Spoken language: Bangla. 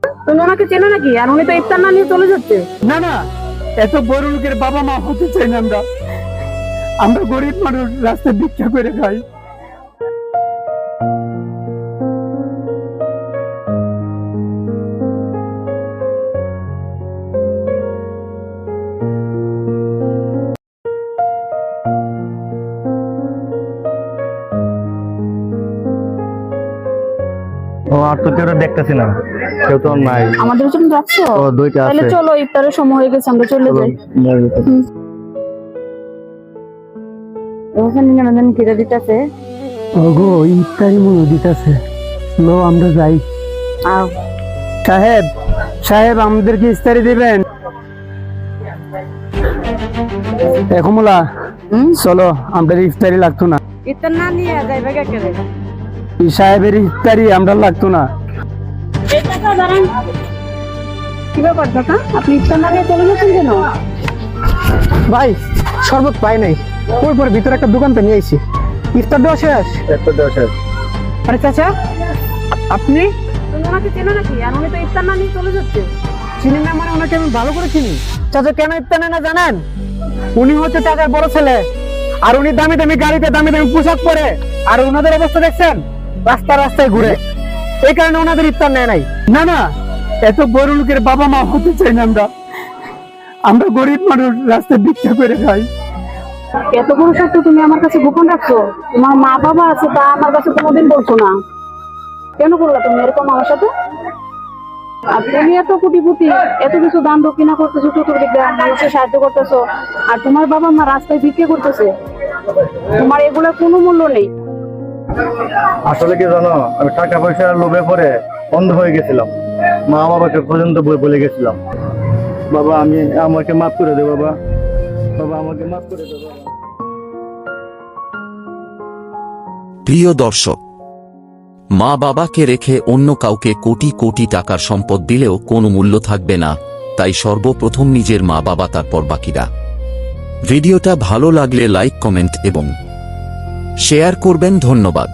তুমি ওনাকে চেনো নাকি? আর উনি তো ইফতার না নিয়ে চলে যাচ্ছে। না না, এত বড় লোকের বাবা মা হতে চাই না আমরা। আমরা গরিব মানুষ, রাস্তায় ভিক্ষা করে খাই। ও আর তো কেউ দেখতেছি না, কেউ তো নাই। আমাদের জন্য যাচ্ছ? ও দুইটা তাহলে আছে। চলো, ইফতারের সময় হয়ে গেছে, আমরা চলে যাই। ওখানে জানেন কিরা দিতেছে। ওগো ইফতারি মনে দিতেছে, লো আমরা যাই। আও সাহেব, সাহেব আমাদেরকে ইফতারি দিবেন? একমলা চলো, আমাদের ইফতারি লাগতো না। ইফতার না নিয়ে যাইবে কে কে? এই সাহেবের ইফতারি আমরা লাগতো না। এই টাকা দাঁড়ান। কি ব্যাপার দাদা, আপনি ইফতার না নিয়ে চলে যাচ্ছেন কেন? ভাই শরবত পাই নাই, ওই পরে ভিতরে একটা দোকান তো নিয়ে আইছি। ইফতার দেওয়া শেষ। একটা দেওয়া শেষ। আরে চাচা আপনি তুমি ওনাকে চেনো নাকি? আর উনি তো ইফতার না নিয়ে চলে যাচ্ছে। চিনি না মানে? ওনাকে আমি ভালো করে চিনি। চাচা কেন ইফতার নেয় না জানেন? উনি হচ্ছে টাকার বড় ছেলে, আর উনি দামি দামি গাড়িতে দামি দামি পোশাক পরে, আর ওনাদের অবস্থা দেখছেন, রাস্তায় রাস্তায় ঘুরে। এই কারণে ওনাদের ইফতার নেয় নাই। না না, এত বড় লোকের বাবা মা হতে চাই না আমরা। আমরা গরিব মানুষ, রাস্তায় ভিক্ষা করে খাই। এত বড় সত্য তুমি আমার কাছে গোপন রাখছো? তোমার মা বাবা আছে, তা আমার কাছে কোনোদিন বলছো না। কেন করলা তুমি এরকম আমার সাথে? আর তুমি এত কোটিপতি, এত কিছু দান দক্ষিণা করতেছো, চতুর্দিক দিয়ে মানুষের সাহায্য করতেছো, আর তোমার বাবা মা রাস্তায় ভিক্ষে করতেছে। তোমার এগুলোর কোনো মূল্য নেই। আসলে কি জানো, আমি টাকা পয়সার লোভে পরে অন্ধ হয়ে গেছিলাম, মা বাবাকে পর্যন্ত বলে গেছিলাম। বাবা আমাকে মাফ করে দে বাবা, বাবা আমাকে মাফ করে দে বাবা। প্রিয় দর্শক, মা বাবাকে রেখে অন্য কাউকে কোটি কোটি টাকার সম্পদ দিলেও কোনো মূল্য থাকবে না, তাই সর্বপ্রথম নিজের মা বাবা, তারপর বাকিরা। ভিডিওটা ভালো লাগলে লাইক, কমেন্ট এবং শেয়ার করবেন। ধন্যবাদ।